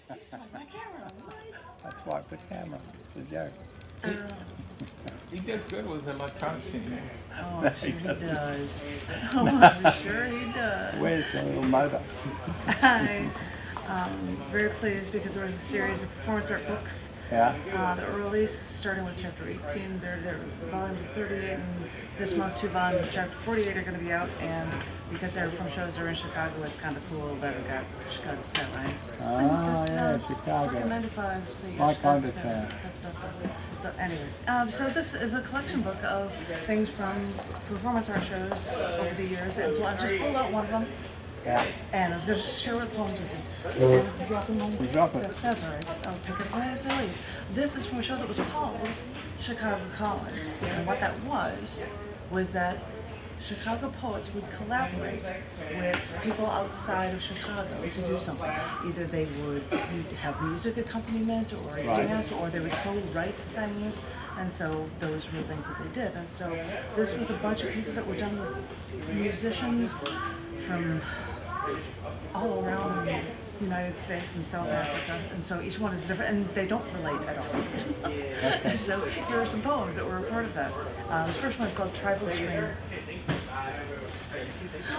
Swipe my camera. I swiped the camera. It's a joke. He does good with electronics in here. Oh, No, I'm sure he he doesn't. does. Oh, I'm sure he does. Where's the little motor? I'm very pleased because there was a series of performance art books Yeah. that were released starting with chapter 18. They're volume 38, and this month 2 volumes of chapter 48 are going to be out. And because they're from shows that are in Chicago, it's kind of cool that it got Chicago Skyline. Ah, yeah, Working Chicago. 9 to 5, so you My got kind Chicago of Skyline. town. So anyway, so this is a collection book of things from performance art shows over the years, and so I've just pulled out one of them. Yeah. And I was going to share the poems with you. And drop them on. You drop it. That's all right. I'll pick it up as I leave. This is from a show that was called Chicago Calling. And what that was that Chicago poets would collaborate with people outside of Chicago to do something. Either they would have music accompaniment or a dance, or they would co-write things. And so those were the things that they did. And so this was a bunch of pieces that were done with musicians from all around the United States and South Africa, and so each one is different, and they don't relate at all. Okay. So here are some poems that were a part of that. This first one is called Tribal Scream.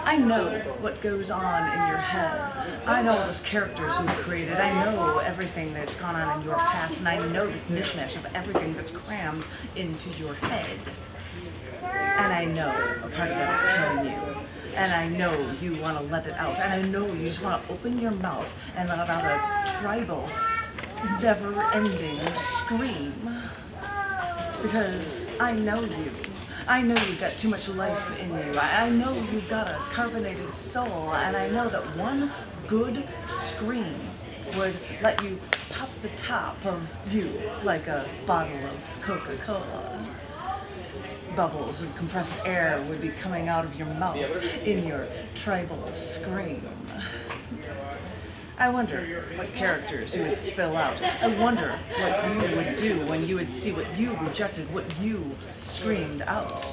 I know what goes on in your head. I know those characters you've created. I know everything that's gone on in your past, and I know this mishmash of everything that's crammed into your head. And I know a part of that is killing you. And I know you want to let it out. And I know you just want to open your mouth and let out a tribal, never-ending scream. Because I know you. I know you've got too much life in you. I know you've got a carbonated soul. And I know that one good scream would let you pop the top of you like a bottle of Coca-Cola. Bubbles of compressed air would be coming out of your mouth in your tribal scream. I wonder what characters you would spill out. I wonder what you would do when you would see what you rejected, what you screamed out.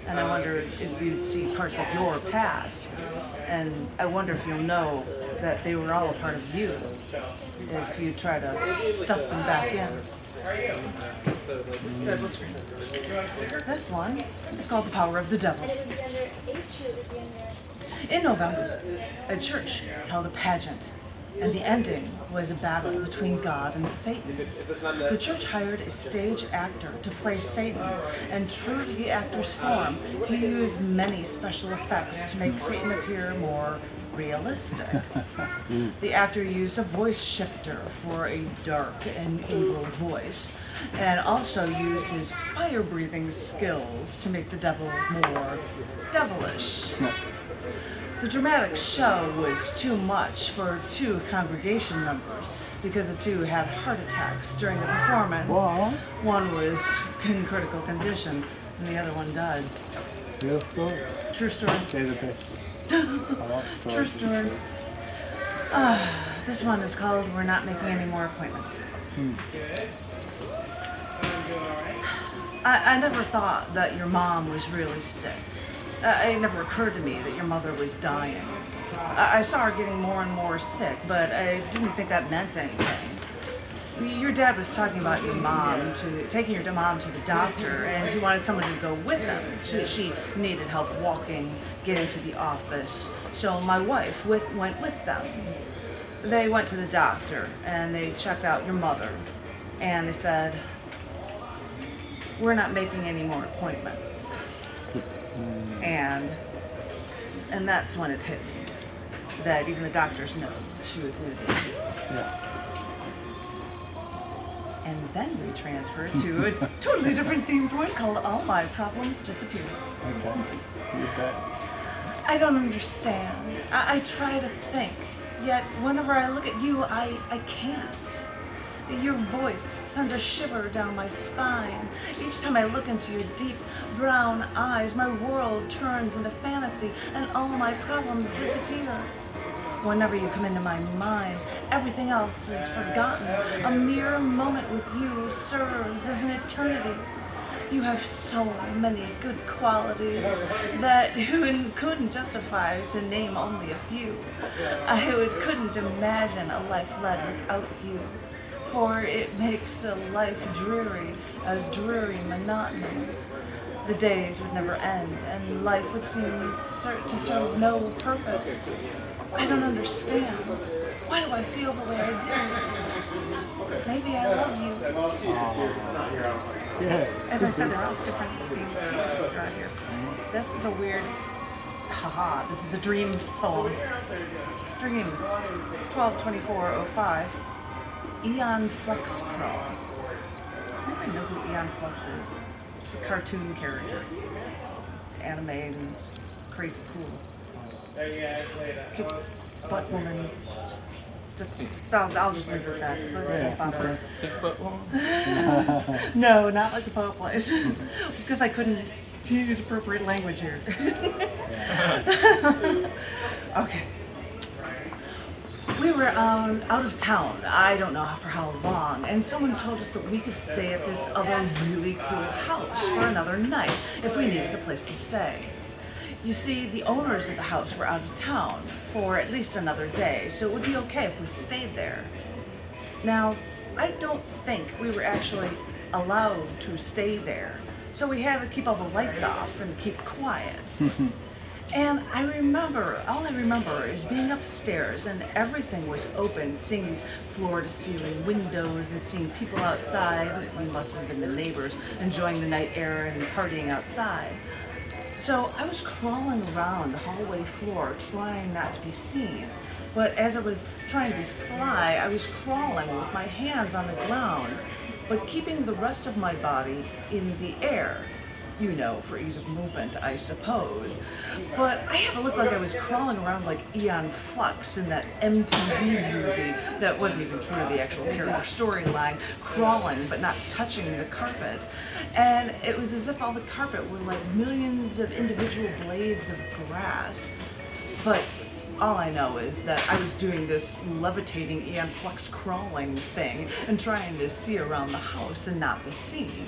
And I wonder if you'd see parts of your past. And I wonder if you'll know that they were all a part of you if you try to stuff them back in. This one is called The Power of the Devil. In November, a church held a pageant, and the ending was a battle between God and Satan. The church hired a stage actor to play Satan, and true to the actor's form, he used many special effects to make Satan appear more realistic. The actor used a voice shifter for a dark and evil voice, and also used his fire-breathing skills to make the devil more devilish. The dramatic show was too much for 2 congregation members because the 2 had heart attacks during the performance. What? One was in critical condition, and the other one died. Real story? True story. They're the best. I like stories. True story. This one is called We're Not Making Any More Appointments. I never thought that your mom was really sick. It never occurred to me that your mother was dying. I saw her getting more and more sick, but I didn't think that meant anything. Your dad was talking about your mom, taking your mom to the doctor, and he wanted someone to go with them. She needed help walking, getting to the office, so my wife went with them. They went to the doctor, and they checked out your mother, and they said, we're not making any more appointments. And that's when it hit me, that even the doctors know she was near the end. Yeah. And then we transfer to a totally different theme point called All My Problems Disappear. Okay. You bet. I don't understand. I try to think, yet whenever I look at you, I can't. Your voice sends a shiver down my spine. Each time I look into your deep brown eyes, my world turns into fantasy and all my problems disappear. Whenever you come into my mind, everything else is forgotten. A mere moment with you serves as an eternity. You have so many good qualities that couldn't justify to name only a few. Couldn't imagine a life led without you, for it makes a life dreary, a dreary monotony. The days would never end, and life would seem to serve no purpose. I don't understand. Why do I feel the way I do? Maybe I love you. Yeah. As I said, there are all different pieces throughout here. This is a weird, this is a Dreams poem. Dreams, 12/24/05. Aeon Flux Crawl. Does anybody know who Aeon Flux is? It's a cartoon character. Anime and it's crazy cool. Kick butt woman. I'll just leave it at that. No, not like the poet plays. Because I couldn't use appropriate language here. Okay. We were out of town, I don't know for how long, and someone told us that we could stay at this other really cool house for another night if we needed a place to stay. You see, the owners of the house were out of town for at least another day, so it would be okay if we stayed there. Now, I don't think we were actually allowed to stay there, so we had to keep all the lights off and keep quiet. And all I remember is being upstairs and everything was open, seeing these floor-to-ceiling windows and seeing people outside. We must have been the neighbors enjoying the night air and partying outside. So I was crawling around the hallway floor trying not to be seen. But as I was trying to be sly, I was crawling with my hands on the ground, but keeping the rest of my body in the air. You know, for ease of movement, I suppose. But I had to look like I was crawling around like Aeon Flux in that MTV movie that wasn't even true to the actual character storyline, crawling but not touching the carpet. And it was as if all the carpet were like millions of individual blades of grass. But all I know is that I was doing this levitating Aeon Flux crawling thing and trying to see around the house and not be seen.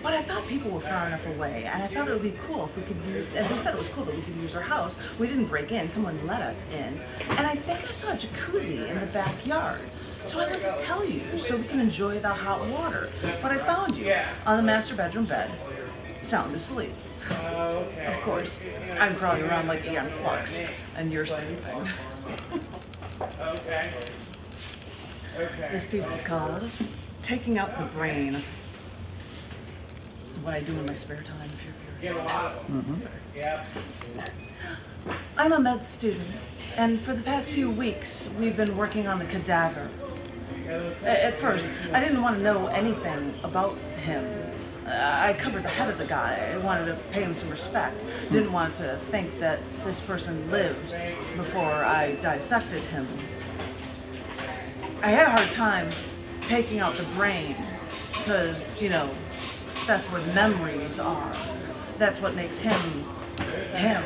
But I thought people were far enough away, and I thought it would be cool if we could use, and they said it was cool that we could use our house. We didn't break in, someone let us in. And I think I saw a jacuzzi in the backyard. So I went to tell you, so we can enjoy the hot water. But I found you on the master bedroom bed, sound asleep. Of course, I'm crawling around like Aeon Flux, and you're sleeping. This piece is called Taking Out the Brain. This is what I do in my spare time, if you're curious. I'm a med student, and for the past few weeks, we've been working on the cadaver. At first, I didn't want to know anything about him. I covered the head of the guy. I wanted to pay him some respect. Didn't want to think that this person lived before I dissected him. I had a hard time taking out the brain, because, you know, that's where the memories are. That's what makes him, him.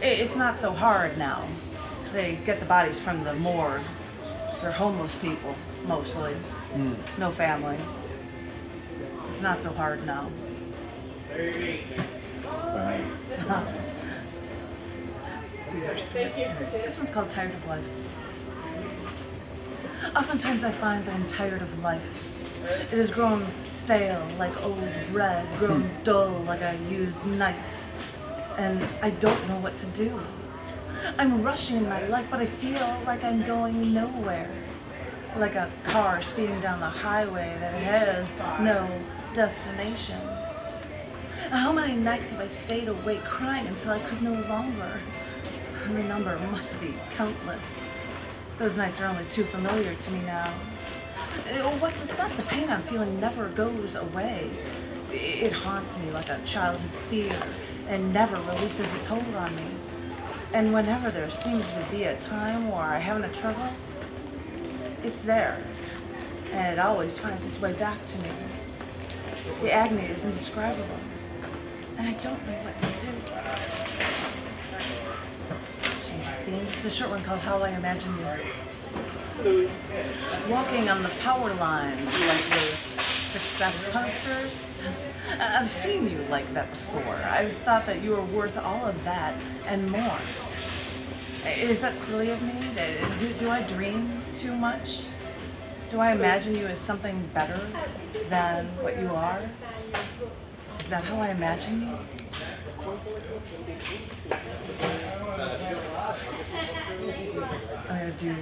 It's not so hard now. They get the bodies from the morgue. They're homeless people, mostly. No family. It's not so hard now. Right. This one's called Tired of Life. Oftentimes I find that I'm tired of life. It has grown stale like old bread, grown dull like a used knife, and I don't know what to do. I'm rushing in my life, but I feel like I'm going nowhere. Like a car speeding down the highway that has no destination. How many nights have I stayed awake crying until I could no longer? The number must be countless. Those nights are only too familiar to me now. What's the sense? The pain I'm feeling never goes away. It haunts me like a childhood fear and never releases its hold on me. And whenever there seems to be a time where I have enough trouble, it's there. And it always finds its way back to me. The agony is indescribable. And I don't know what to do. Change of theme. It's a short one called How I Imagine You. Walking on the power lines like this, success posters. I've seen you like that before. I've thought that you were worth all of that and more. Is that silly of me? Do I dream too much? Do I imagine you as something better than what you are? Is that how I imagine you? I'm going to do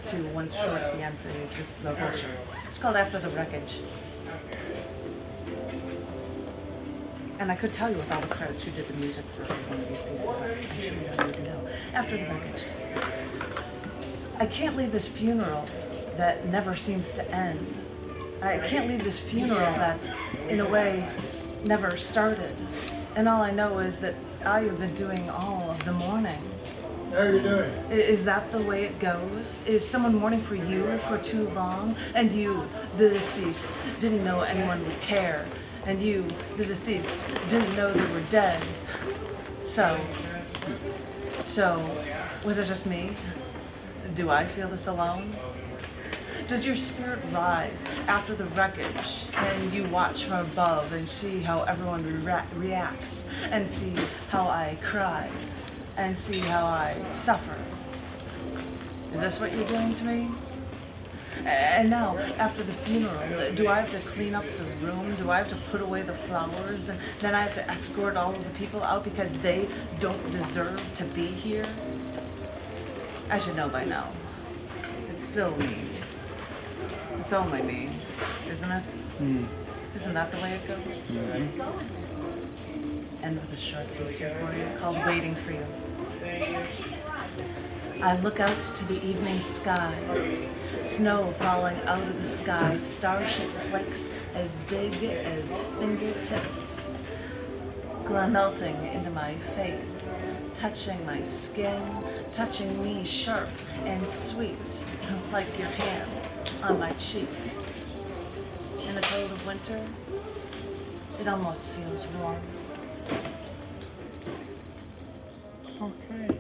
two ones short at the end for you. This is the brochure. It's called After the Wreckage. And I could tell you with all the credits who did the music for one of these pieces, but I'm sure you don't need to know. After the Wreckage. I can't leave this funeral that never seems to end. I can't leave this funeral that, in a way, never started. And all I know is that I have been doing all of the mourning. How are you doing? Is that the way it goes? Is someone mourning for you for too long? And you, the deceased, didn't know anyone would care. And you, the deceased, didn't know they were dead. So, was it just me? Do I feel this alone? Does your spirit rise after the wreckage and you watch from above and see how everyone reacts and see how I cry and see how I suffer? Is this what you're doing to me? And now, after the funeral, do I have to clean up the room? Do I have to put away the flowers? And then I have to escort all of the people out because they don't deserve to be here? I should know by now. It's still me. It's only me, isn't it? Mm. Isn't that the way it goes? Mm-hmm. End with a short piece here for you called Waiting for You. I look out to the evening sky, snow falling out of the sky, starship flakes as big as fingertips, melting into my face, touching my skin, touching me sharp and sweet, like your hand on my cheek. In the cold of winter, it almost feels warm. Okay.